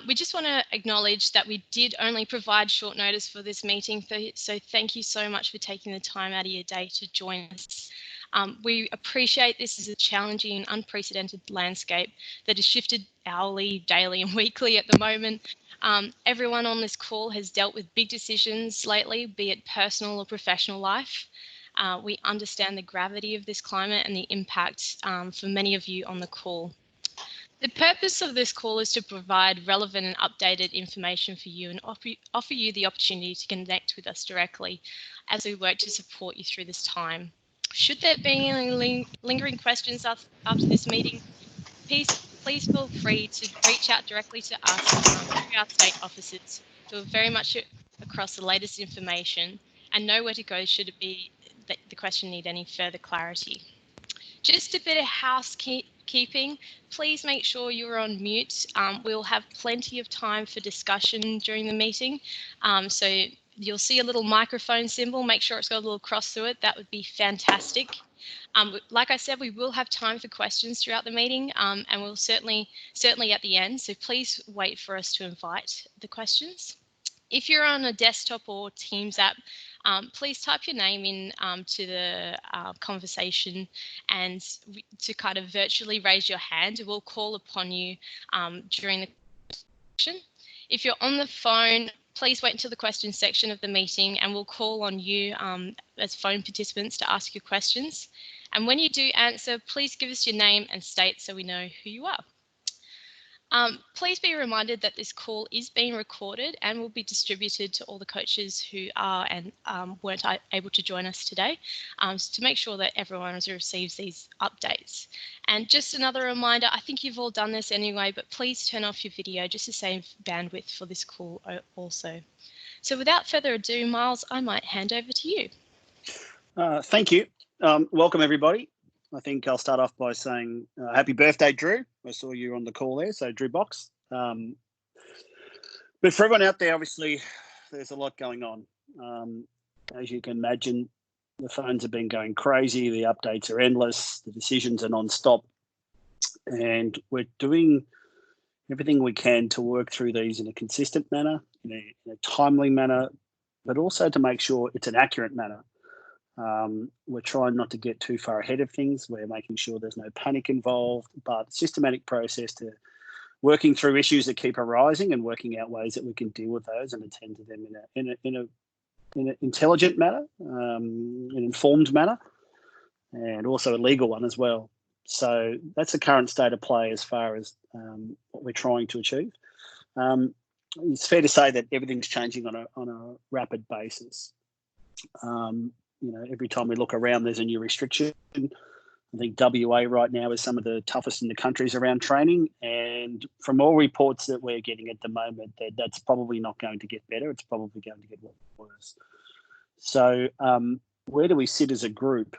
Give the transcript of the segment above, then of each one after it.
We just want to acknowledge that we did only provide short notice for this meeting, so thank you so much for taking the time out of your day to join us. We appreciate this is a challenging and unprecedented landscape that has shifted hourly, daily and weekly at the moment. Everyone on this call has dealt with big decisions lately, be it personal or professional life. We understand the gravity of this climate and the impact for many of you on the call. The purpose of this call is to provide relevant and updated information for you and offer you the opportunity to connect with us directly as we work to support you through this time. Should there be any lingering questions after this meeting, please feel free to reach out directly to us through our state offices, who are very much across the latest information and know where to go should it be that the question need any further clarity. Just a bit of housekeeping, please make sure you're on mute. We'll have plenty of time for discussion during the meeting. So you'll see a little microphone symbol, make sure it's got a little cross through it. That would be fantastic. Like I said, we will have time for questions throughout the meeting, and we'll certainly at the end. So please wait for us to invite the questions. If you're on a desktop or Teams app, please type your name in to the conversation and to kind of virtually raise your hand. We'll call upon you during the question. If you're on the phone, please wait until the question section of the meeting and we'll call on you as phone participants to ask your questions. And when you do answer, please give us your name and state so we know who you are. Please be reminded that this call is being recorded and will be distributed to all the coaches who are and weren't able to join us today, to make sure that everyone receives these updates. And just another reminder, I think you've all done this anyway, but please turn off your video just to save bandwidth for this call also. So without further ado, Miles, I might hand over to you. Thank you. Welcome, everybody. I think I'll start off by saying happy birthday, Drew. I saw you on the call there, so Drew Box. But for everyone out there, obviously, there's a lot going on. As you can imagine, the phones have been going crazy. The updates are endless. The decisions are non-stop. And we're doing everything we can to work through these in a consistent manner, in a timely manner, but also to make sure it's an accurate manner. We're trying not to get too far ahead of things. We're making sure there's no panic involved, but systematic process to working through issues that keep arising and working out ways that we can deal with those and attend to them in an intelligent manner, an informed manner, and also a legal one as well. So that's the current state of play as far as what we're trying to achieve. It's fair to say that everything's changing on a rapid basis. Every time we look around, there's a new restriction. I think WA right now is some of the toughest in the countries around training. And from all reports that we're getting at the moment, that's probably not going to get better. It's probably going to get worse. So where do we sit as a group?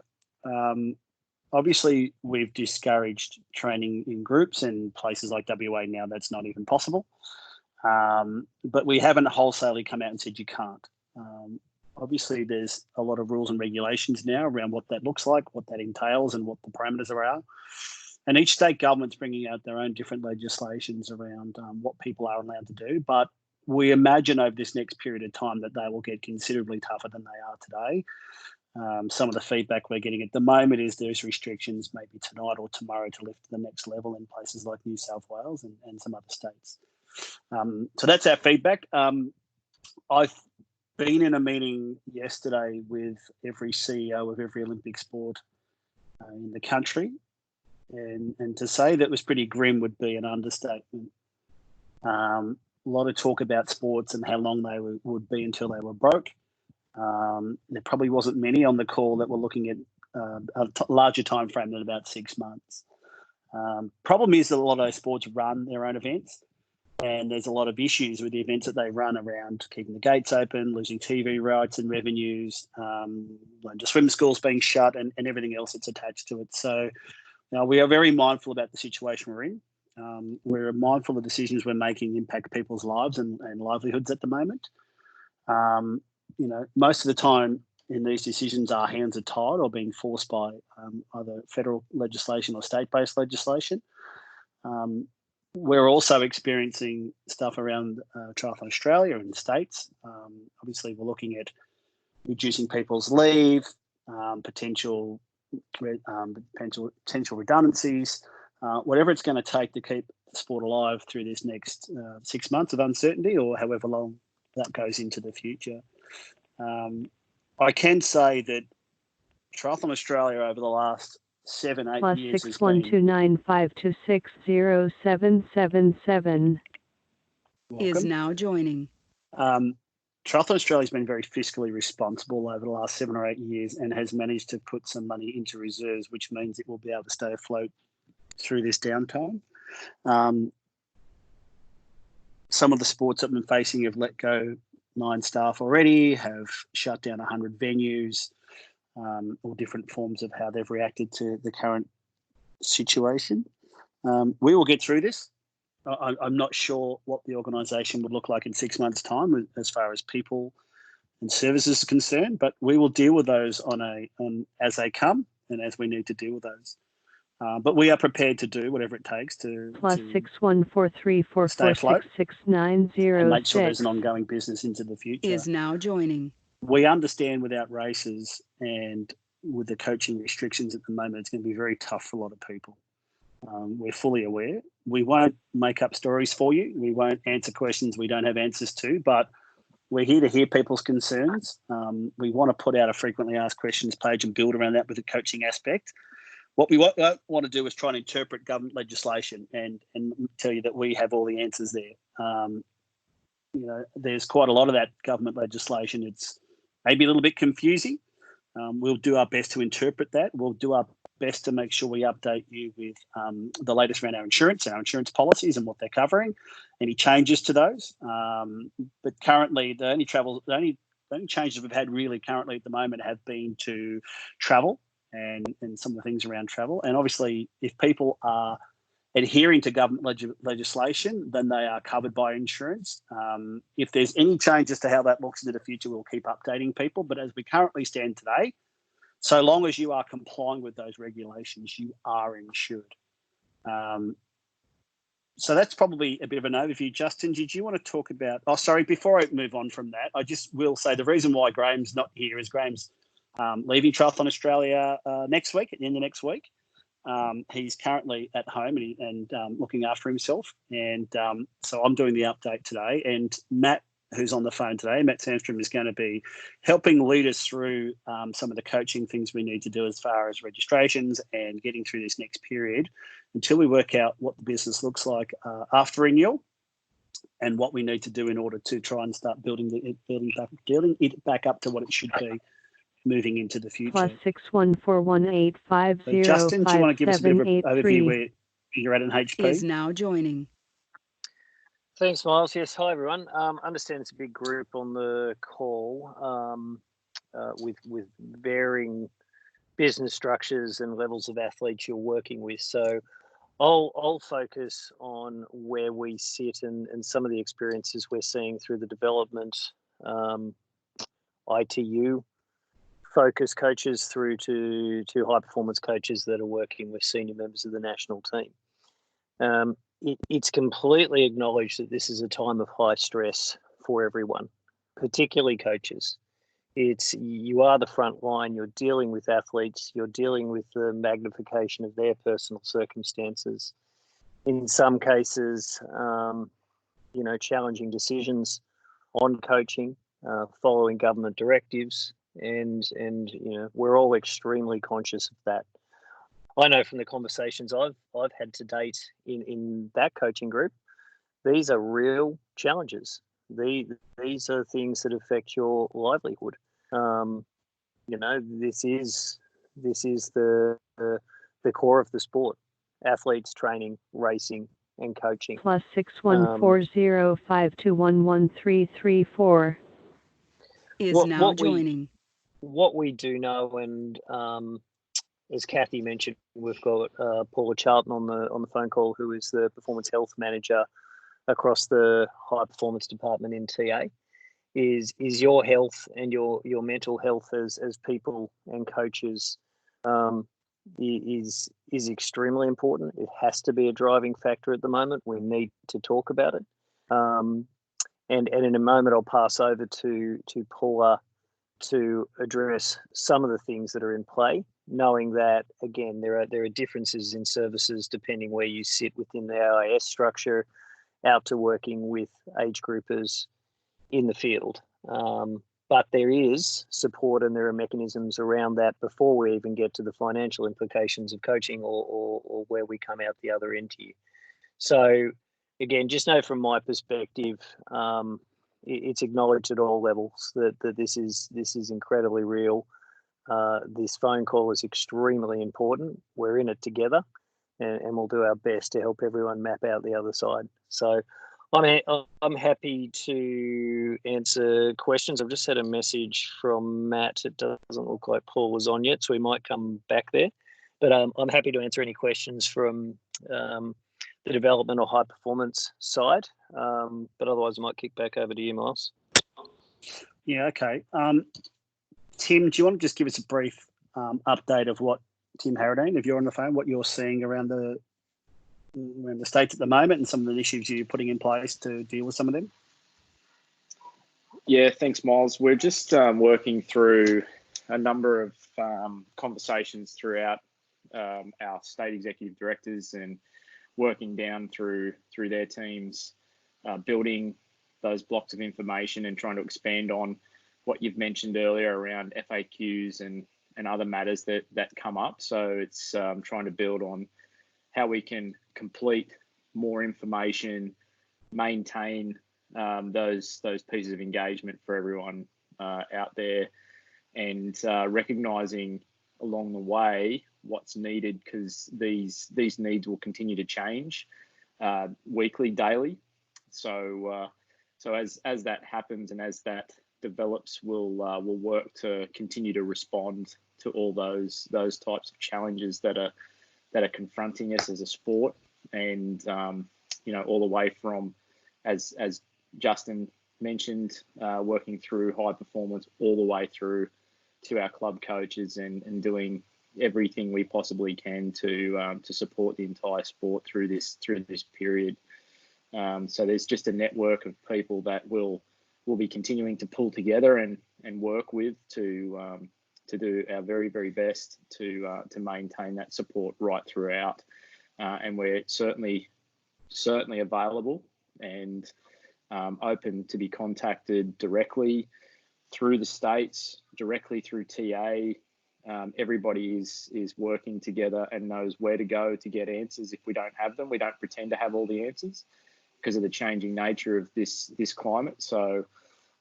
Obviously, we've discouraged training in groups, and places like WA now, that's not even possible. But we haven't wholesalely come out and said you can't. Obviously, there's a lot of rules and regulations now around what that looks like, what that entails, and what the parameters are. And each state government's bringing out their own different legislations around what people are allowed to do. But we imagine over this next period of time that they will get considerably tougher than they are today. Some of the feedback we're getting at the moment is there's restrictions maybe tonight or tomorrow to lift to the next level in places like New South Wales and some other states. So that's our feedback. I've been in a meeting yesterday with every CEO of every Olympic sport in the country, and to say that was pretty grim would be an understatement. A lot of talk about sports and how long they would be until they were broke. There probably wasn't many on the call that were looking at a larger time frame than about 6 months. Problem is that a lot of those sports run their own events, and there's a lot of issues with the events that they run around keeping the gates open, losing TV rights and revenues, the swim schools being shut, and everything else that's attached to it. So we are very mindful about the situation we're in. We're mindful of the decisions we're making impact people's lives and livelihoods at the moment. Most of the time in these decisions, our hands are tied or being forced by either federal legislation or state-based legislation. We're also experiencing stuff around Triathlon Australia and states. Obviously, we're looking at reducing people's leave, potential redundancies, whatever it's going to take to keep the sport alive through this next 6 months of uncertainty, or however long that goes into the future. I can say that Triathlon Australia over the last 7-8 years has been... +612952607777 is now joining. Triathlon Australia has been very fiscally responsible over the last 7 or 8 years and has managed to put some money into reserves, which means it will be able to stay afloat through this downtime. Some of the sports that have been facing have let go 9 staff already, have shut down 100 venues, or different forms of how they've reacted to the current situation. We will get through this. I'm not sure what the organisation would look like in 6 months' time as far as people and services are concerned, but we will deal with those on as they come and as we need to deal with those. But we are prepared to do whatever it takes to +6143446690 and make sure there's an ongoing business into the future. Is now joining. We understand without races and with the coaching restrictions at the moment, it's going to be very tough for a lot of people. We're fully aware. We won't make up stories for you. We won't answer questions we don't have answers to, but we're here to hear people's concerns. We want to put out a frequently asked questions page and build around that with the coaching aspect. What we want to do is try and interpret government legislation and tell you that we have all the answers there. There's quite a lot of that government legislation. It's maybe a little bit confusing. We'll do our best to interpret that. We'll do our best to make sure we update you with the latest around our insurance policies and what they're covering, any changes to those. But currently, the only changes we've had really currently at the moment have been to travel and some of the things around travel. And obviously, if people are adhering to government legislation, then they are covered by insurance. If there's any changes to how that looks into the future, we'll keep updating people. But as we currently stand today, so long as you are complying with those regulations, you are insured. So that's probably a bit of an overview. Justin, did you want to talk about... Oh, sorry, before I move on from that, I just will say the reason why Graham's not here is Graham's leaving Triathlon Australia next week, at the end of next week. He's currently at home and looking after himself. And so I'm doing the update today. And Matt, who's on the phone today, Matt Sandstrom, is going to be helping lead us through some of the coaching things we need to do as far as registrations and getting through this next period until we work out what the business looks like after renewal and what we need to do in order to try and start building it back up to what it should be moving into the future. +614185057883 Justin, do you want to give us a bit of an overview where you're at in HP? Is now joining. Thanks, Miles. Yes, hi everyone. Understand it's a big group on the call with varying business structures and levels of athletes you're working with. So I'll focus on where we sit and some of the experiences we're seeing through the development ITU focus coaches through to high performance coaches that are working with senior members of the national team. It's completely acknowledged that this is a time of high stress for everyone, particularly coaches. You are the front line. You're dealing with athletes. You're dealing with the magnification of their personal circumstances. In some cases, challenging decisions on coaching, following government directives, and we're all extremely conscious of that. I know from the conversations I've had to date in that coaching group, these are real challenges. These are things that affect your livelihood. This is the core of the sport: athletes, training, racing, and coaching. +614052111334 is now joining. What we do know, and as Kathy mentioned, we've got Paula Charlton on the phone call, who is the performance health manager across the high performance department in TA. Is your health and your mental health as people and coaches is extremely important. It has to be a driving factor at the moment. We need to talk about it. And in a moment, I'll pass over to Paula to address some of the things that are in play, knowing that, again, there are differences in services depending where you sit within the AIS structure, out to working with age groupers in the field. But there is support and there are mechanisms around that before we even get to the financial implications of coaching or where we come out the other end here. So again, just know from my perspective, it's acknowledged at all levels that this is incredibly real. This phone call is extremely important. We're in it together, and we'll do our best to help everyone map out the other side. So I'm happy to answer questions. I've just had a message from Matt. It doesn't look like Paul was on yet, so we might come back there. But I'm happy to answer any questions from the development or high performance side. But otherwise, I might kick back over to you, Miles. Yeah, okay. Tim, do you want to just give us a brief update of what, Tim Harradine, if you're on the phone, what you're seeing around the States at the moment and some of the issues you're putting in place to deal with some of them? Yeah, thanks, Miles. We're just working through a number of conversations throughout our state executive directors and working down through their teams, building those blocks of information and trying to expand on what you've mentioned earlier around FAQs and other matters that come up. So it's trying to build on how we can complete more information, maintain those pieces of engagement for everyone out there, and recognizing along the way what's needed, because these needs will continue to change weekly, daily. So as that happens and as that develops, we'll work to continue to respond to all those types of challenges that are confronting us as a sport, and all the way from, as Justin mentioned, working through high performance all the way through to our club coaches and doing everything we possibly can to support the entire sport through this period. So there's just a network of people that we'll be continuing to pull together and work with to do our very, very best to maintain that support right throughout. And we're certainly available and open to be contacted directly through the states, directly through TA. Everybody is working together and knows where to go to get answers. If we don't have them, we don't pretend to have all the answers because of the changing nature of this climate. So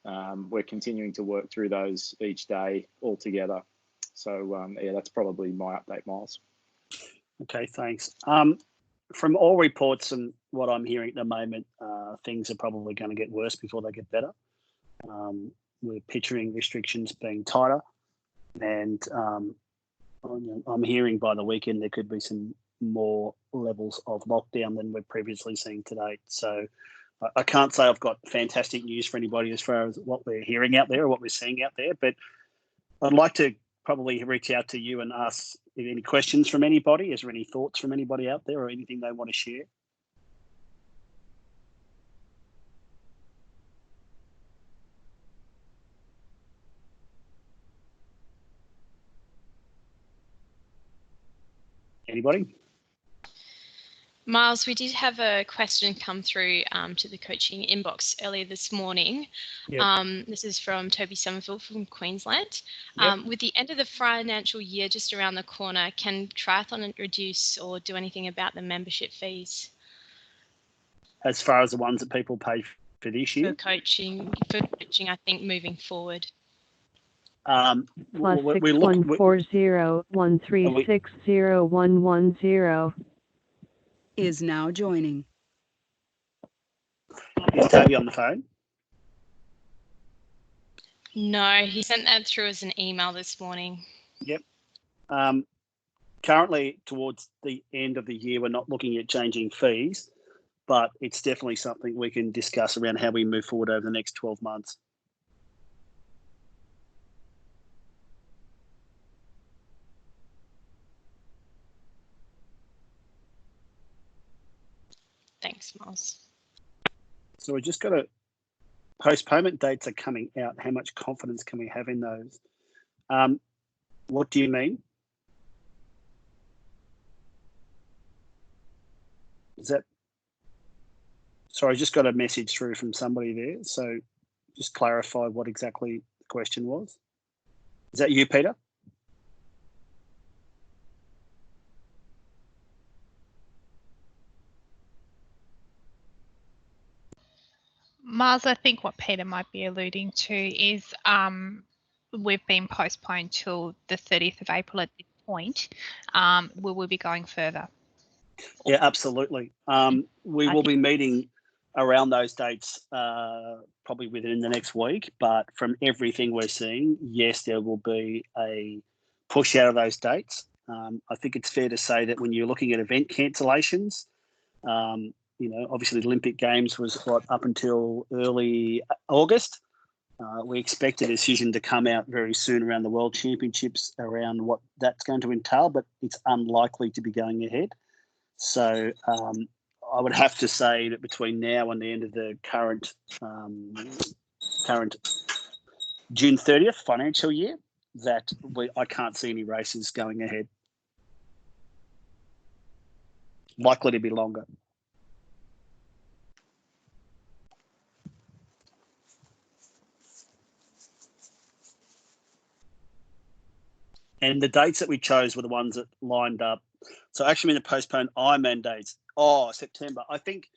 we're continuing to work through those each day all together. So yeah, that's probably my update, Miles. Okay, thanks. From all reports and what I'm hearing at the moment, things are probably going to get worse before they get better. We're picturing restrictions being tighter, and I'm hearing by the weekend there could be some more levels of lockdown than we've previously seen to date. So I can't say I've got fantastic news for anybody as far as what we're hearing out there or what we're seeing out there, but I'd like to probably reach out to you and ask if any questions from anybody. Is there any thoughts from anybody out there or anything they want to share? Anybody? Miles, we did have a question come through to the coaching inbox earlier this morning. Yep. This is from Toby Somerville from Queensland. Yep. With the end of the financial year just around the corner, can Triathlon reduce or do anything about the membership fees? As far as the ones that people pay for this year? For coaching, I think, moving forward. +6 140 1360 110 is now joining. Is Toby on the phone? No, he sent that through as an email this morning. Yep. Currently, towards the end of the year, we're not looking at changing fees, but it's definitely something we can discuss around how we move forward over the next 12 months. Thanks, Miles. So we just got a postponement dates are coming out. How much confidence can we have in those? What do you mean? Is that? Sorry, I just got a message through from somebody there. So just clarify what exactly the question was. Is that you, Peter? Mars, I think what Peter might be alluding to is we've been postponed till the 30th of April at this point. We will be going further. Yeah, absolutely. We will be meeting around those dates probably within the next week, but from everything we're seeing, yes, there will be a push out of those dates. I think it's fair to say that when you're looking at event cancellations, obviously the Olympic Games was up until early August. We expect a decision to come out very soon around the World Championships around what that's going to entail, but it's unlikely to be going ahead. So I would have to say that between now and the end of the current June 30th financial year, that I can't see any races going ahead. Likely to be longer. And the dates that we chose were the ones that lined up. So actually, in the postponed Ironman dates. Oh, September. I think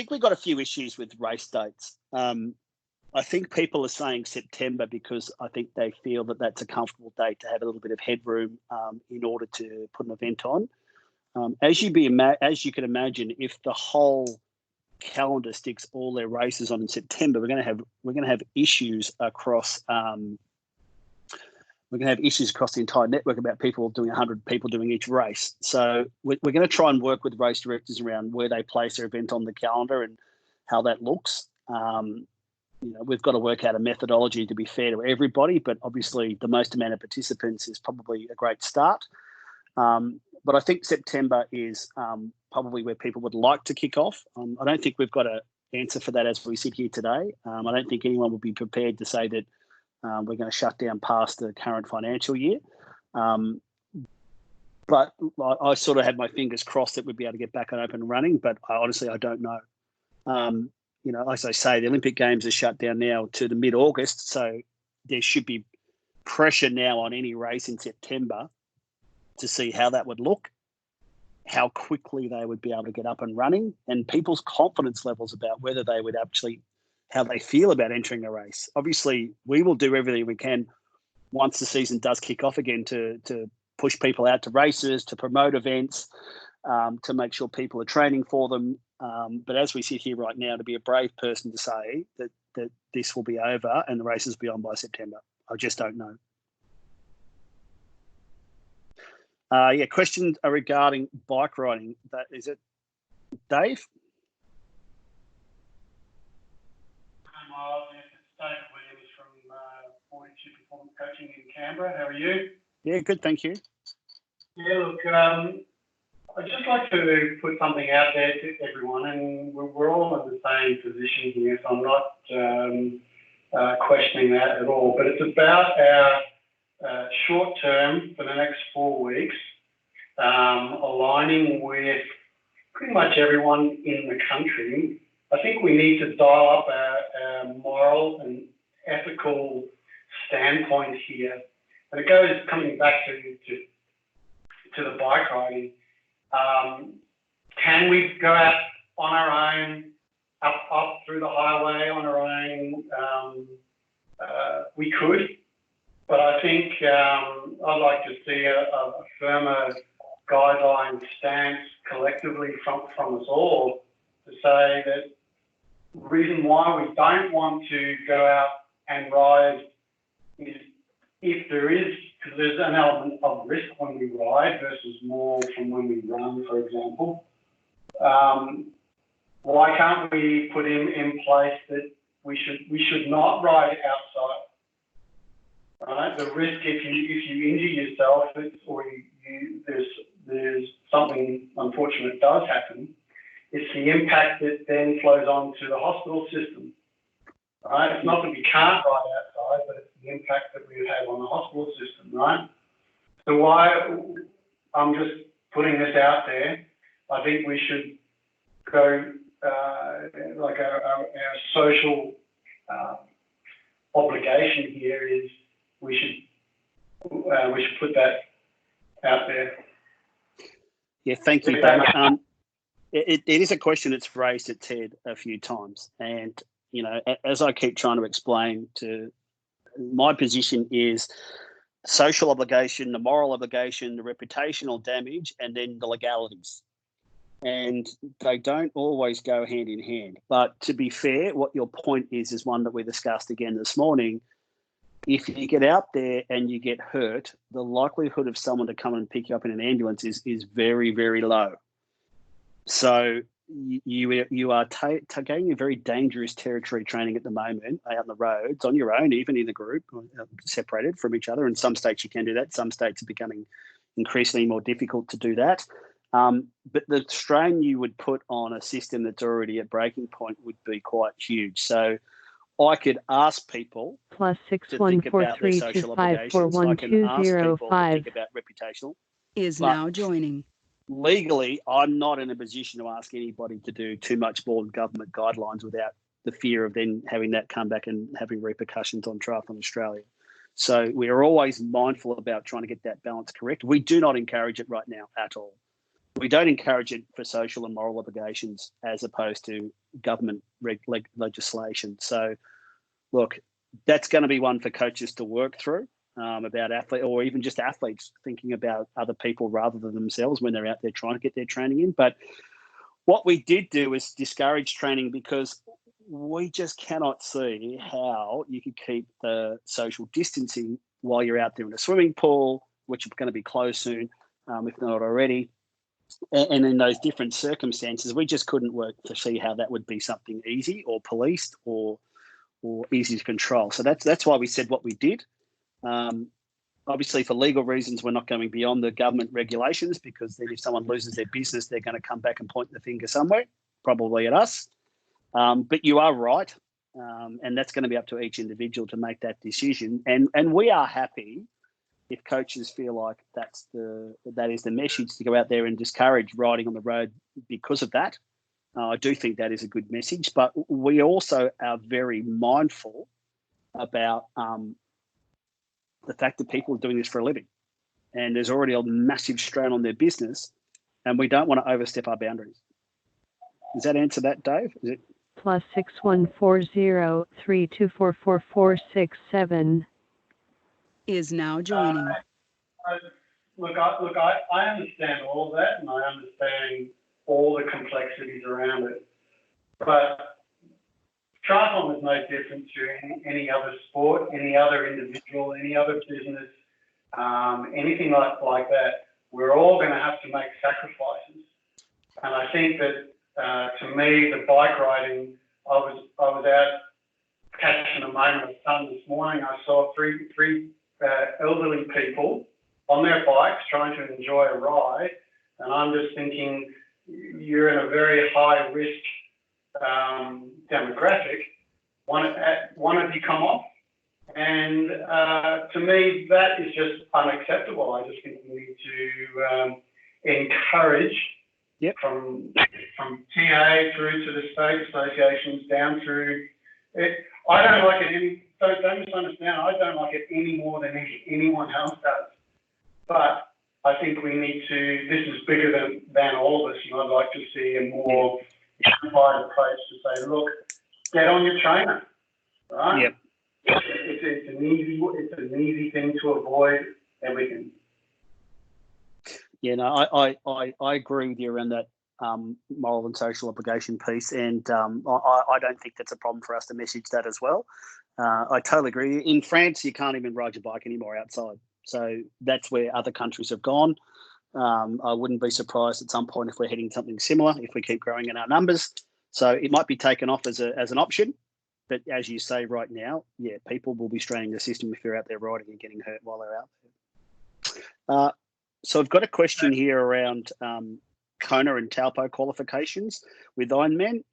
we've got a few issues with race dates. I think people are saying September because I think they feel that that's a comfortable date to have a little bit of headroom in order to put an event on. As you can imagine, if the whole calendar sticks all their races on in September, we're going to have issues across. We're going to have issues across the entire network about people doing 100 people doing each race. So we're going to try and work with race directors around where they place their event on the calendar and how that looks. We've got to work out a methodology to be fair to everybody, but obviously the most amount of participants is probably a great start. But I think September is probably where people would like to kick off. I don't think we've got an answer for that as we sit here today. I don't think anyone would be prepared to say that we're going to shut down past the current financial year. But I sort of had my fingers crossed that we'd be able to get back and open and running, but honestly, I don't know. As I say, the Olympic Games are shut down now to the mid-August, so there should be pressure now on any race in September to see how that would look, how quickly they would be able to get up and running, and people's confidence levels about whether they would actually, how they feel about entering a race. Obviously, we will do everything we can once the season does kick off again to push people out to races, to promote events, to make sure people are training for them. But as we sit here right now, to be a brave person to say that this will be over and the races will be on by September, I just don't know. Questions regarding bike riding. Is it Dave? It's David Williams from Fortitude Performance Coaching in Canberra. How are you? Yeah, good, thank you. Yeah, look, I'd just like to put something out there to everyone, and we're all in the same position here, so I'm not questioning that at all. But it's about our short term for the next 4 weeks, aligning with pretty much everyone in the country. I think we need to dial up our moral and ethical standpoint here. And it goes coming back to the bike riding. Can we go out on our own, up through the highway on our own? We could, but I think I'd like to see a firmer guideline stance collectively from us all to say that the reason why we don't want to go out and ride is if there is, because there's an element of risk when we ride versus more from when we run, for example. Why can't we put in place that we should not ride outside? Right? The risk if you injure yourself or there's something unfortunate does happen, It's the impact that then flows on to the hospital system. Right? It's not that we can't ride outside, but it's the impact that we have on the hospital system, right? So why, I'm just putting this out there, I think we should go, like our social obligation here is we should put that out there. Yeah, thank you, Ben. It is a question that's raised its head a few times, and you know, as I keep trying to explain, to my position is social obligation, the moral obligation, the reputational damage, and then the legalities. And they don't always go hand in hand. But to be fair, what your point is one that we discussed again this morning. If you get out there and you get hurt, the likelihood of someone to come and pick you up in an ambulance is very, very low. So you are taking a very dangerous territory training at the moment out on the roads on your own, even in a group, separated from each other. In some states you can do that. Some states are becoming increasingly more difficult to do that. But the strain you would put on a system that's already at breaking point would be quite huge. So I could ask people +6 to 1 think 4 about 3 their 2 social 5 4 obligations. 1 I can 2 ask 0 people to 5 think about reputational. Is But now joining. legally, I'm not in a position to ask anybody to do too much more than government guidelines without the fear of then having that come back and having repercussions on Triathlon Australia. So we are always mindful about trying to get that balance correct. We do not encourage it right now at all. We don't encourage it for social and moral obligations as opposed to government legislation. So, look, that's going to be one for coaches to work through. About athletes, or even just athletes thinking about other people rather than themselves when they're out there trying to get their training in. But what we did do is discourage training because we just cannot see how you could keep the social distancing while you're out there in a swimming pool, which is going to be closed soon, if not already. And in those different circumstances, we just couldn't work to see how that would be something easy or policed or easy to control. So that's why we said what we did. Obviously, for legal reasons, we're not going beyond the government regulations because then if someone loses their business, they're going to come back and point the finger somewhere, probably at us. But you are right, and that's going to be up to each individual to make that decision. And we are happy if coaches feel like that is the message to go out there and discourage riding on the road because of that. I do think that is a good message, but we also are very mindful about the fact that people are doing this for a living and there's already a massive strain on their business and we don't want to overstep our boundaries. Does that answer that, Dave? Is it? +6 1 4 0 3 2 4 4 4 6 7 Is now joining. Look, I understand all of that and I understand all the complexities around it. But triathlon is no different to any other sport, any other individual, any other business, anything like that. We're all going to have to make sacrifices. And I think that, to me, the bike riding, I was out catching a moment of sun this morning. I saw three elderly people on their bikes trying to enjoy a ride. And I'm just thinking, you're in a very high risk demographic. One of you come off, and to me that is just unacceptable. I just think we need to encourage from TA through to the state associations down through it. I don't like it any. Don't misunderstand. I don't like it any more than anyone else does. But I think we need to. This is bigger than all of us, and I'd like to see a more unified approach to say, look, get on your trainer, right? Yep. It's an easy thing to avoid everything. Yeah, no, I agree with you around that moral and social obligation piece, and I don't think that's a problem for us to message that as well. I totally agree. In France, you can't even ride your bike anymore outside, so that's where other countries have gone. I wouldn't be surprised at some point if we're heading something similar if we keep growing in our numbers. So it might be taken off as an option, but as you say right now, yeah, people will be straining the system if they're out there riding and getting hurt while they're out there. So I've got a question here around Kona and Taupo qualifications with Ironman.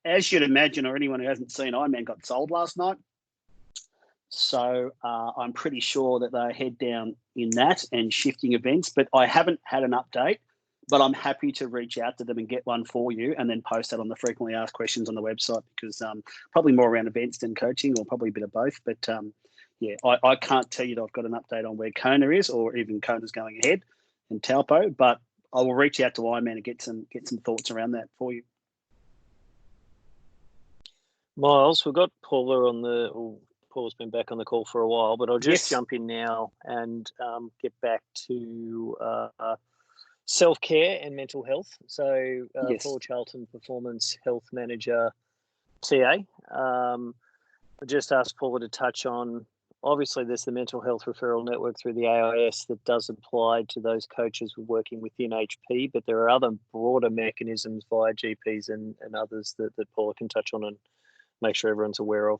As you'd imagine, or anyone who hasn't seen Ironman got sold last night. So I'm pretty sure that they're head down in that and shifting events, but I haven't had an update. But I'm happy to reach out to them and get one for you and then post that on the frequently asked questions on the website, because probably more around events than coaching, or probably a bit of both. But yeah, I can't tell you that I've got an update on where Kona is, or even Kona's going ahead and Taupo, but I will reach out to Ironman and get some thoughts around that for you. Miles, we've got Paula on the. Paul's been back on the call for a while, but I'll just jump in now and get back to self-care and mental health. So Paul Charlton, Performance Health Manager, TA. I just asked Paula to touch on, obviously there's the mental health referral network through the AIS that does apply to those coaches working within HP, but there are other broader mechanisms via GPs and others that Paula can touch on and make sure everyone's aware of.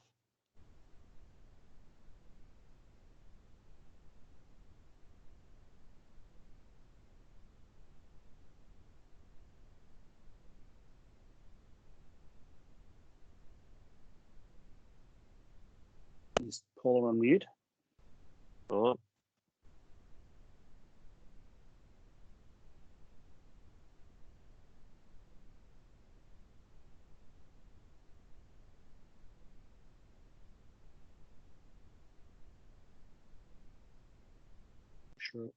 Is Paula on mute? Oh. Sure.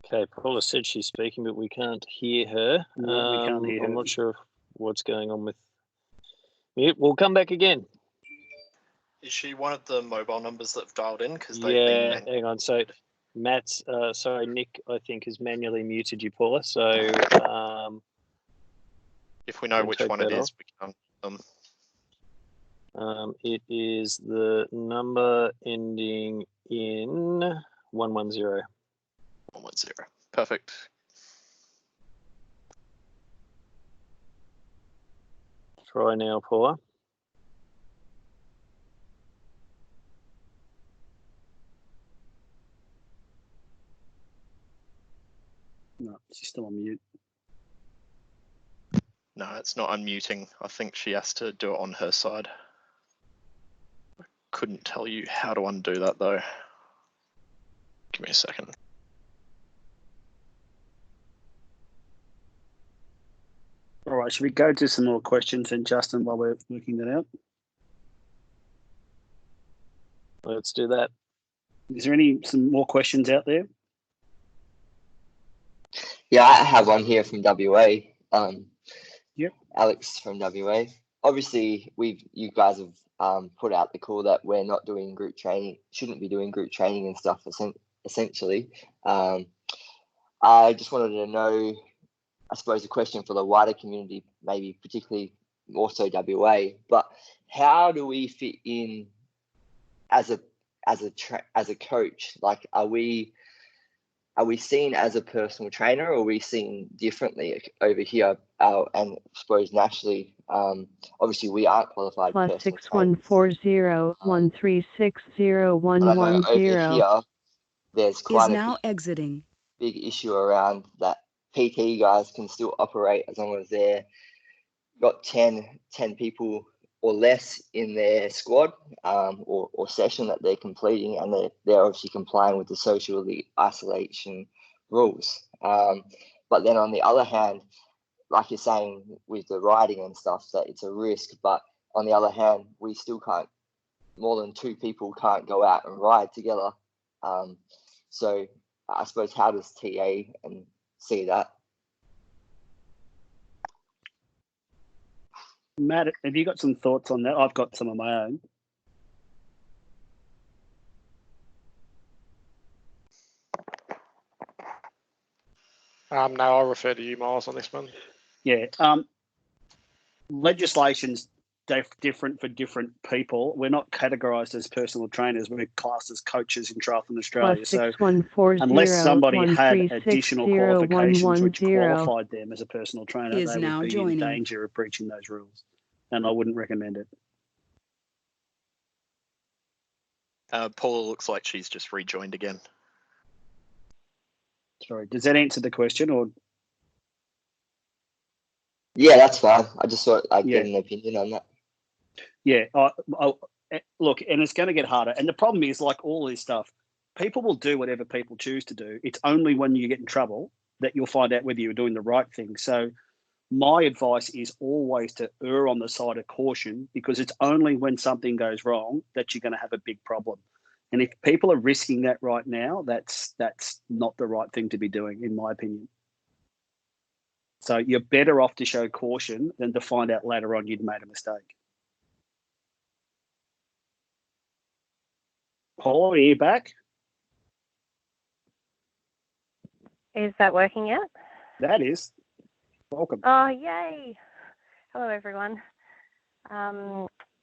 Okay, Paula said she's speaking, but we can't hear her. No, we can't hear her. I'm not sure what's going on with mute. We'll come back again. Is she one of the mobile numbers that have dialed in? Because hang on. So Matt's, Nick, I think, has manually muted you, Paula. So if we know which one it is, we can. It is the number ending in 110. 110. Perfect. Try now, Paula. No, she's still on mute. No, it's not unmuting. I think she has to do it on her side. I couldn't tell you how to undo that though. Give me a second. All right, should we go to some more questions then, Justin, while we're working that out? Let's do that. Is there some more questions out there? Yeah, I have one here from WA. Yep. Alex from WA. Obviously, you guys have put out the call that we're not doing group training, shouldn't be doing group training and stuff. Essentially, I just wanted to know, I suppose, a question for the wider community, maybe particularly also WA. But how do we fit in as a coach? Like, are we seen as a personal trainer, or are we seen differently over here? And I suppose nationally, obviously we aren't qualified. +6140 1360110. Over here, there's quite exiting. big issue around that. PT guys can still operate as long as they're got 10 people or less in their squad or session that they're completing, and they're obviously complying with the social isolation rules. But then on the other hand, like you're saying with the riding and stuff, that it's a risk, but on the other hand, we still can't, more than 2 people can't go out and ride together. So I suppose, how does TA and see that? Matt, have you got some thoughts on that? I've got some of my own. No, I'll refer to you, Miles, on this one. Yeah. Legislation's different for different people. We're not categorised as personal trainers. We're classed as coaches in Triathlon Australia. So unless somebody had additional qualifications which qualified them as a personal trainer, they would be in danger of breaching those rules. And I wouldn't recommend it. Paula looks like she's just rejoined again. Sorry, does that answer the question? Or Yeah, that's fine. I just thought I'd Yeah. get an opinion on that. yeah, look, and it's going to get harder. And the problem is, like all this stuff, people will do whatever people choose to do. It's only when you get in trouble that you'll find out whether you're doing the right thing. So my advice is always to err on the side of caution, because it's only when something goes wrong that you're going to have a big problem. And if people are risking that right now, that's not the right thing to be doing, in my opinion. So you're better off to show caution than to find out later on you'd made a mistake. Paul, are you back? Is that working yet? That is. Welcome. Oh, yay. Hello, everyone.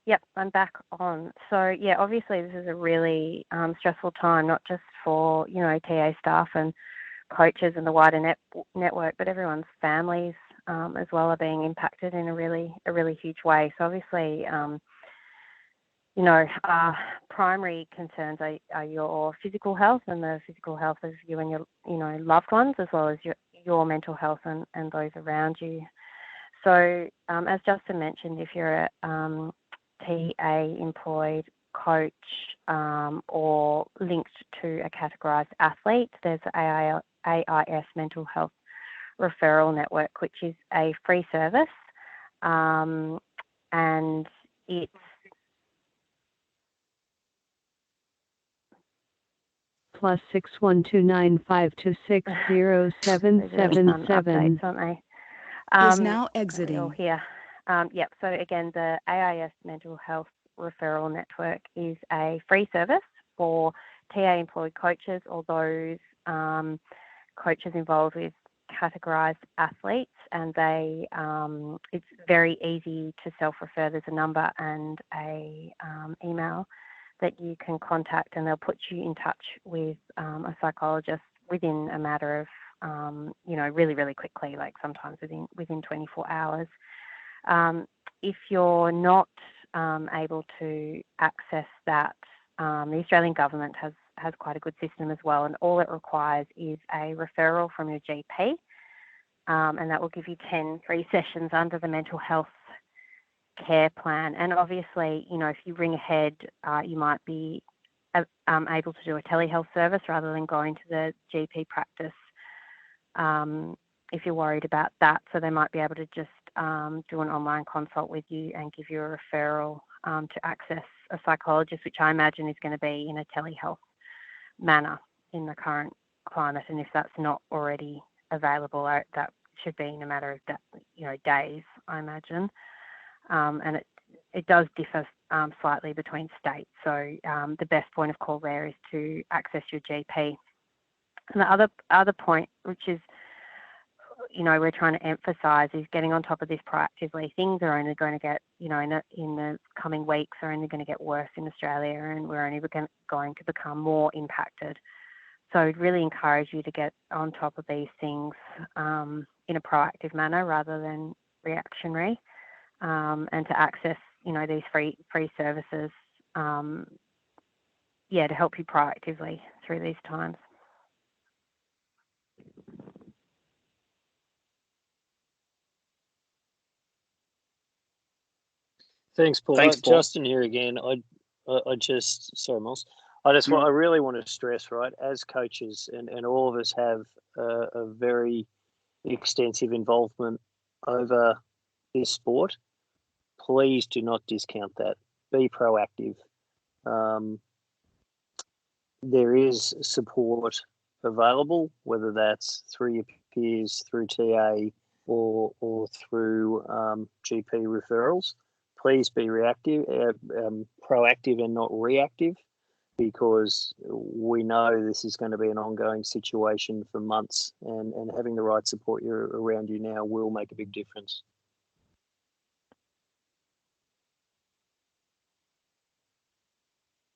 Yep, I'm back on. So, yeah, obviously this is a really stressful time, not just for, TA staff and coaches and the wider network, but everyone's families as well are being impacted in a really huge way. So obviously, primary concerns are your physical health and the physical health of you and your, loved ones, as well as your mental health and those around you. So as Justin mentioned, if you're a TA employed coach or linked to a categorised athlete, there's the AIS Mental Health Referral Network, which is a free service, and it's +612952607777. updates, aren't they? Is now exiting. Here. Yep. So again, the AIS Mental Health Referral Network is a free service for TA employed coaches or those coaches involved with categorised athletes, and it's very easy to self-refer. There's a number and a email that you can contact, and they'll put you in touch with a psychologist within a matter of really, really quickly, like sometimes within 24 hours. If you're not able to access that, the Australian government has quite a good system as well, and all it requires is a referral from your GP, and that will give you 10 free sessions under the mental health care plan. And obviously, if you ring ahead, you might be able to do a telehealth service rather than going to the GP practice if you're worried about that. So they might be able to just do an online consult with you and give you a referral to access a psychologist, which I imagine is going to be in a telehealth manner in the current climate. And if that's not already available, that should be in a matter of days, I imagine. And it does differ slightly between states. So the best point of call there is to access your GP. And the other point, which is, we're trying to emphasise, is getting on top of this proactively. Things are only going to get, in the coming weeks, are only going to get worse in Australia, and we're only going to become more impacted. So I'd really encourage you to get on top of these things in a proactive manner rather than reactionary, and to access, these free services, to help you proactively through these times. Thanks, Paul. Thanks, Paul. Justin here again. Sorry, Miles. I really want to stress, right, as coaches, and all of us have a very extensive involvement over this sport. Please do not discount that. Be proactive. There is support available, whether that's through your peers, through TA, or through GP referrals. Please be proactive and not reactive, because we know this is going to be an ongoing situation for months, and having the right support around you now will make a big difference.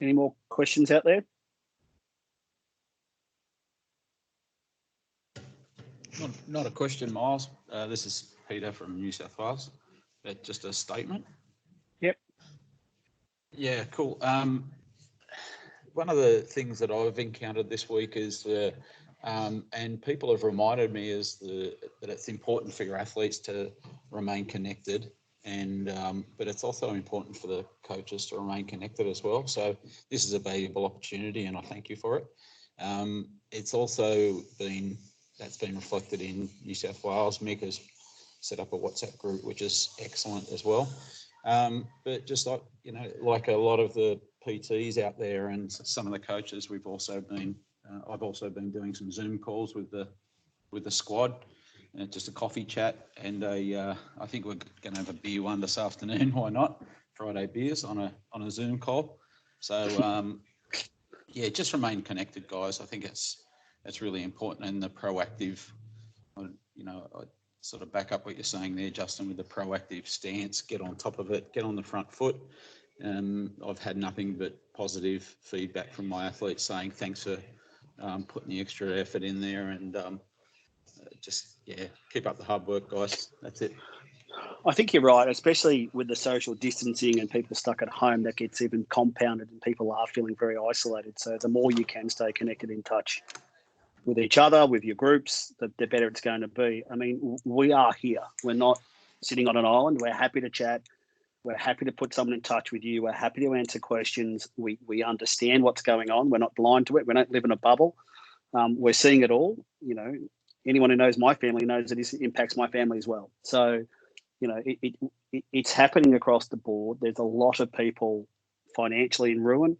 Any more questions out there? Not a question, Miles. This is Peter from New South Wales. Just a statement. Yep. Yeah, cool. One of the things that I've encountered this week is And people have reminded me that it's important for your athletes to remain connected, and but it's also important for the coaches to remain connected as well. So this is a valuable opportunity, and I thank you for it. It's also been reflected in New South Wales. Mick has set up a WhatsApp group, which is excellent as well. But just like, like a lot of the PTs out there and some of the coaches, I've also been doing some Zoom calls with the squad, just a coffee chat, and I think we're going to have a beer one this afternoon. Why not? Friday beers on a Zoom call. So yeah, just remain connected, guys. I think it's really important, and the proactive, I sort of back up what you're saying there, Justin, with the proactive stance, get on top of it, get on the front foot. I've had nothing but positive feedback from my athletes saying thanks for putting the extra effort in there, and keep up the hard work, guys. That's it. I think you're right, especially with the social distancing and people stuck at home. That gets even compounded, and people are feeling very isolated. So the more you can stay connected, in touch with each other, with your groups, the better it's going to be. I mean, we are here. We're not sitting on an island. We're happy to chat. We're happy to put someone in touch with you. We're happy to answer questions. We understand what's going on. We're not blind to it. We don't live in a bubble. We're seeing it all. Anyone who knows my family knows that this impacts my family as well. So, it's happening across the board. There's a lot of people financially in ruin,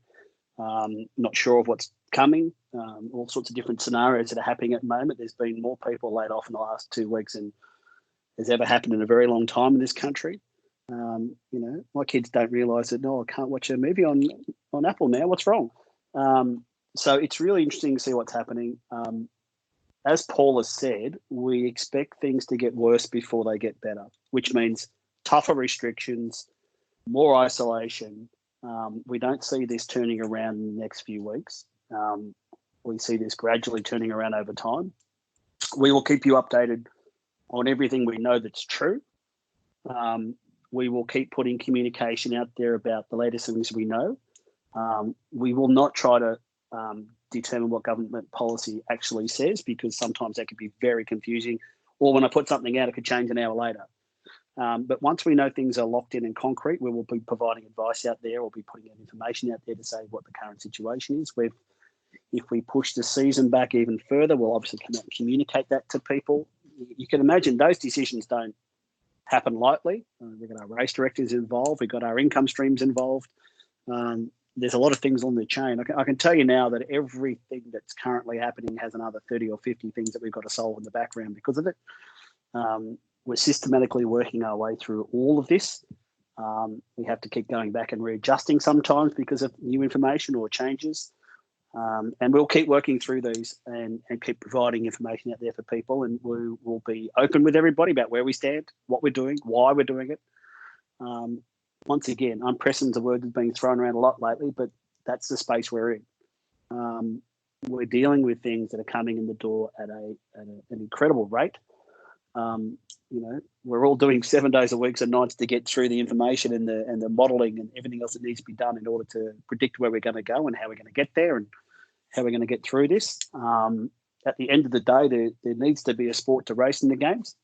not sure of what's coming, all sorts of different scenarios that are happening at the moment. There's been more people laid off in the last 2 weeks than has ever happened in a very long time in this country. My kids don't realise that, I can't watch a movie on Apple now. What's wrong? So it's really interesting to see what's happening. As Paul has said, we expect things to get worse before they get better, which means tougher restrictions, more isolation. We don't see this turning around in the next few weeks. We see this gradually turning around over time. We will keep you updated on everything we know that's true. We will keep putting communication out there about the latest things we know. We will not try to determine what government policy actually says, because sometimes that could be very confusing, or when I put something out, it could change an hour later. But once we know things are locked in and concrete, we will be providing advice out there. We'll be putting out information out there to say what the current situation is. If we push the season back even further, we'll obviously come out and communicate that to people. You can imagine those decisions don't happen lightly. We've got our race directors involved. We've got our income streams involved. There's a lot of things on the chain. I can tell you now that everything that's currently happening has another 30 or 50 things that we've got to solve in the background because of it. We're systematically working our way through all of this. We have to keep going back and readjusting sometimes because of new information or changes. And we'll keep working through these and keep providing information out there for people. And we will be open with everybody about where we stand, what we're doing, why we're doing it. Once again, unprecedented word has been thrown around a lot lately, but that's the space we're in. We're dealing with things that are coming in the door at an incredible rate. We're all doing 7 days a week and nights to get through the information and the modelling and everything else that needs to be done in order to predict where we're going to go and how we're going to get there and how we're going to get through this. At the end of the day, there needs to be a sport to race in the games,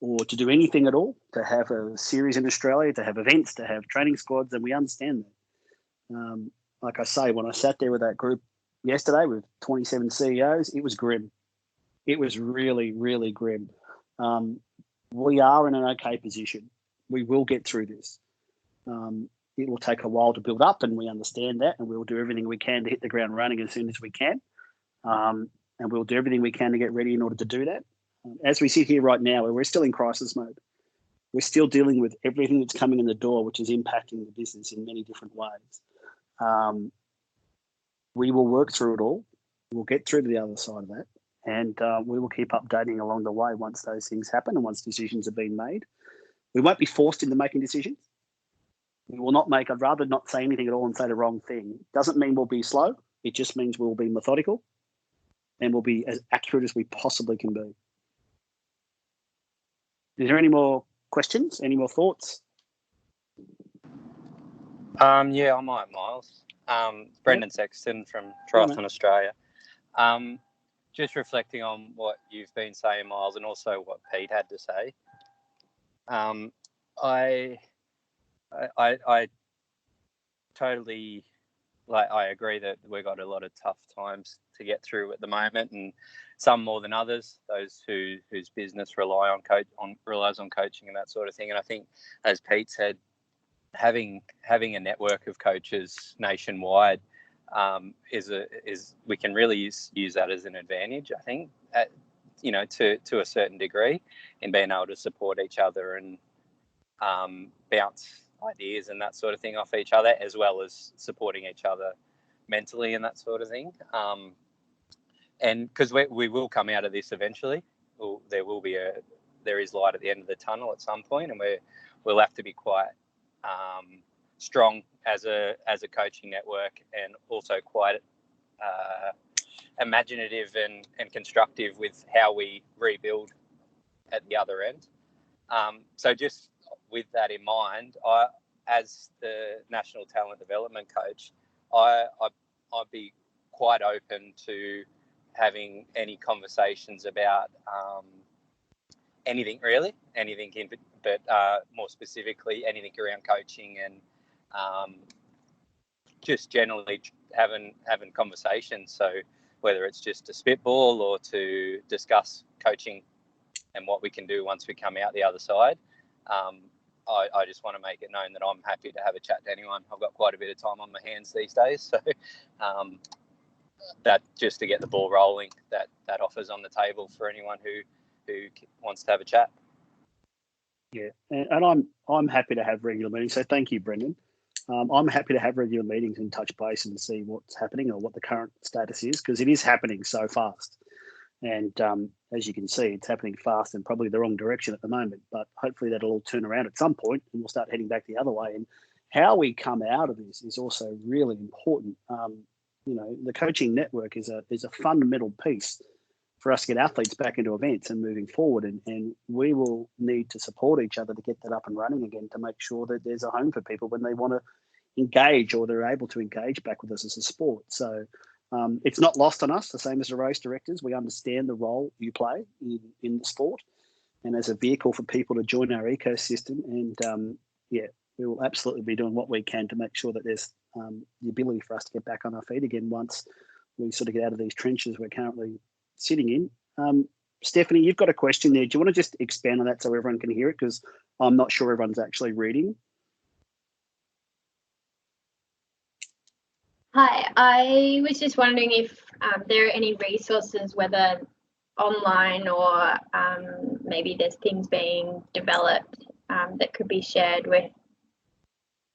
or to do anything at all, to have a series in Australia, to have events, to have training squads, and we understand that. Like I say, when I sat there with that group yesterday with 27 CEOs, it was grim. It was really, really grim. We are in an okay position. We will get through this. It will take a while to build up, and we understand that, and we'll do everything we can to hit the ground running as soon as we can. And we'll do everything we can to get ready in order to do that. As we sit here right now, we're still in crisis mode. We're still dealing with everything that's coming in the door, which is impacting the business in many different ways. We will work through it all. We'll get through to the other side of that. And we will keep updating along the way once those things happen and once decisions have been made. We won't be forced into making decisions. We will not I'd rather not say anything at all and say the wrong thing. Doesn't mean we'll be slow. It just means we'll be methodical and we'll be as accurate as we possibly can be. Is there any more questions? Any more thoughts? Yeah, I might, Miles. Brendan Sexton from Triathlon Australia. just reflecting on what you've been saying, Miles, and also what Pete had to say. I totally, I agree that we've got a lot of tough times to get through at the moment, and some more than others. Those whose business relies on coaching and that sort of thing. And I think, as Pete said, having a network of coaches nationwide is we can really use that as an advantage. I think, to a certain degree, in being able to support each other and bounce ideas and that sort of thing off each other, as well as supporting each other mentally and that sort of thing. And because we will come out of this eventually, there is light at the end of the tunnel at some point, and we'll have to be quite strong as a coaching network, and also quite imaginative and constructive with how we rebuild at the other end. So just with that in mind, as the National Talent Development Coach, I'd be quite open to having any conversations about anything really, but more specifically anything around coaching and just generally having conversations. So whether it's just to spitball or to discuss coaching and what we can do once we come out the other side. I just want to make it known that I'm happy to have a chat to anyone. I've got quite a bit of time on my hands these days, so that just to get the ball rolling, that offers on the table for anyone who wants to have a chat. Yeah, and I'm happy to have regular meetings. So thank you, Brendan. I'm happy to have regular meetings and touch base and see what's happening or what the current status is, because it is happening so fast. And as you can see, it's happening fast and probably the wrong direction at the moment. But hopefully that'll all turn around at some point and we'll start heading back the other way. And how we come out of this is also really important. The coaching network is a fundamental piece for us to get athletes back into events and moving forward. And we will need to support each other to get that up and running again, to make sure that there's a home for people when they want to engage or they're able to engage back with us as a sport. So it's not lost on us, the same as the race directors. We understand the role you play in the sport and as a vehicle for people to join our ecosystem. And we will absolutely be doing what we can to make sure that there's the ability for us to get back on our feet again once we sort of get out of these trenches we're currently sitting in. Stephanie, you've got a question there. Do you want to just expand on that so everyone can hear it? Because I'm not sure everyone's actually reading. Hi, I was just wondering if there are any resources, whether online or maybe there's things being developed that could be shared with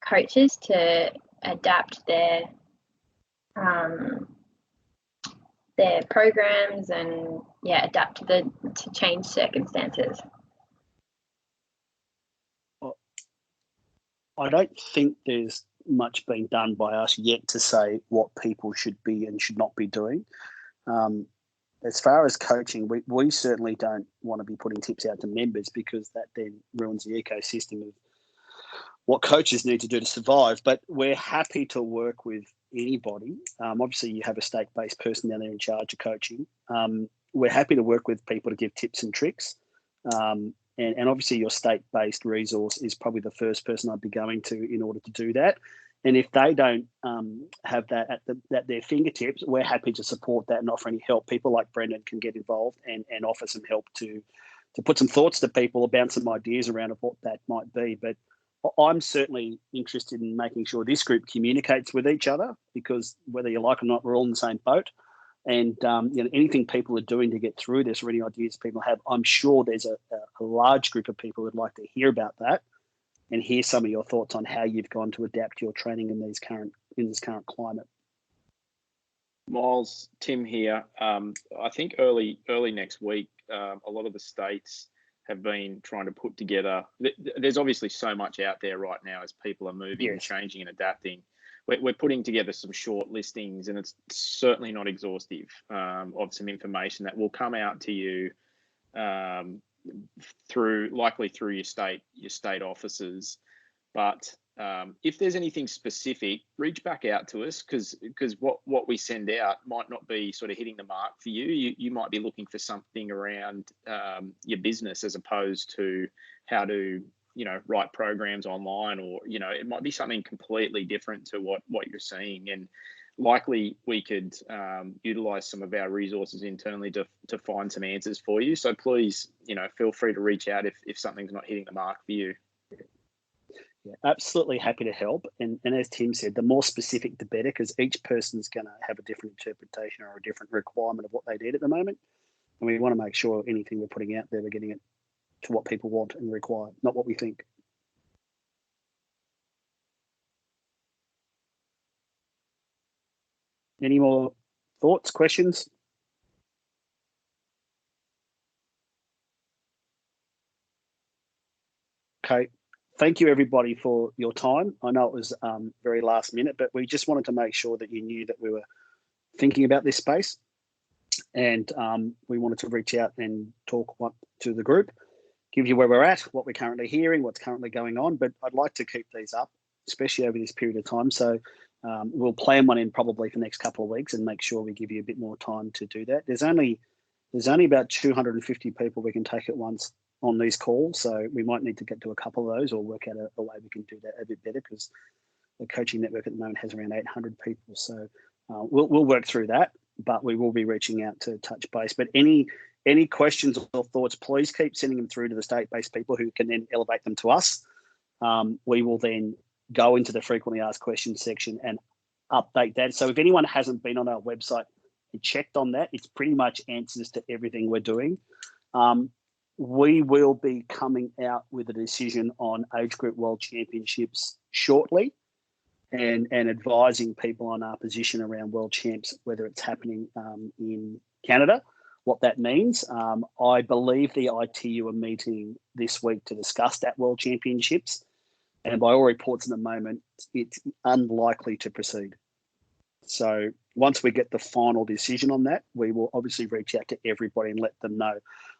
coaches to adapt their programs and adapt to changed circumstances. I don't think there's much being done by us yet to say what people should be and should not be doing. As far as coaching, we certainly don't want to be putting tips out to members, because that then ruins the ecosystem of what coaches need to do to survive. But we're happy to work with anybody. Obviously, you have a state-based person down there in charge of coaching. We're happy to work with people to give tips and tricks. And obviously your state-based resource is probably the first person I'd be going to in order to do that. And if they don't have that at their fingertips, we're happy to support that and offer any help. People like Brendan can get involved and offer some help to put some thoughts to people about some ideas around of what that might be. But I'm certainly interested in making sure this group communicates with each other, because whether you like it or not, we're all in the same boat. And anything people are doing to get through this, or any ideas people have, I'm sure there's a large group of people who'd like to hear about that and hear some of your thoughts on how you've gone to adapt your training in this current climate. Miles, Tim here. I think early next week, a lot of the states have been trying to put together. There's obviously so much out there right now as people are moving and changing and adapting. We're putting together some short listings, and it's certainly not exhaustive, of some information that will come out to you likely through your state offices. But if there's anything specific, reach back out to us, because what we send out might not be sort of hitting the mark for you. You might be looking for something around your business as opposed to how to, write programs online, or, it might be something completely different to what you're seeing. And likely we could utilize some of our resources internally to find some answers for you. So please, feel free to reach out if something's not hitting the mark for you. Yeah, absolutely happy to help. And as Tim said, the more specific, the better, because each person's going to have a different interpretation or a different requirement of what they need at the moment. And we want to make sure anything we're putting out there, we're getting it to what people want and require, not what we think. Any more thoughts, questions? Okay. Thank you, everybody, for your time. I know it was very last minute, but we just wanted to make sure that you knew that we were thinking about this space, and we wanted to reach out and talk to the group, give you where we're at, what we're currently hearing, what's currently going on. But I'd like to keep these up, especially over this period of time. So we'll plan one in probably for the next couple of weeks and make sure we give you a bit more time to do that. There's only about 250 people we can take at once on these calls, so we might need to get to a couple of those, or work out a way we can do that a bit better, because the coaching network at the moment has around 800 people. So we'll work through that, but we will be reaching out to touch base. But any questions or thoughts, please keep sending them through to the state-based people, who can then elevate them to us. We will then go into the frequently asked questions section and update that. So if anyone hasn't been on our website and checked on that, it's pretty much answers to everything we're doing. We will be coming out with a decision on age group world championships shortly, and advising people on our position around world champs, whether it's happening in Canada, what that means. I believe the ITU are meeting this week to discuss that world championships, and by all reports at the moment, it's unlikely to proceed. So once we get the final decision on that, we will obviously reach out to everybody and let them know.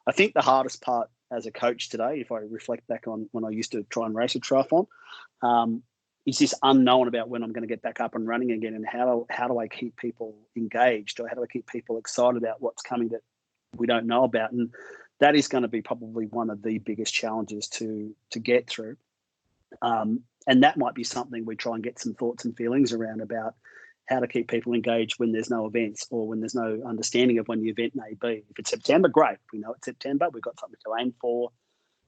I think the hardest part as a coach today, if I reflect back on when I used to try and race a triathlon, is this unknown about when I'm going to get back up and running again, and how do I keep people engaged, or how do I keep people excited about what's coming that we don't know about? And that is going to be probably one of the biggest challenges to get through. And that might be something we try and get some thoughts and feelings around, about how to keep people engaged when there's no events, or when there's no understanding of when the event may be. If it's September, great. We know it's September. We've got something to aim for.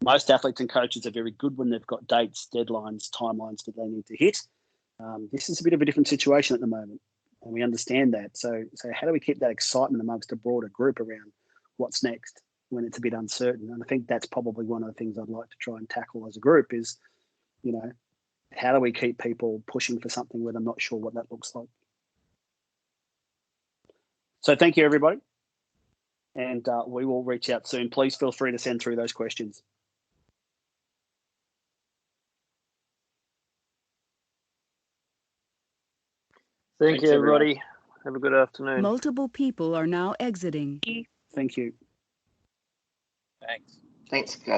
Most athletes and coaches are very good when they've got dates, deadlines, timelines that they need to hit. This is a bit of a different situation at the moment, and we understand that. So how do we keep that excitement amongst a broader group around what's next when it's a bit uncertain? And I think that's probably one of the things I'd like to try and tackle as a group is, how do we keep people pushing for something when I'm not sure what that looks like? So thank you, everybody. And we will reach out soon. Please feel free to send through those questions. Thank you, everybody. Have a good afternoon. Multiple people are now exiting. Thank you. Thanks. Thanks, guys.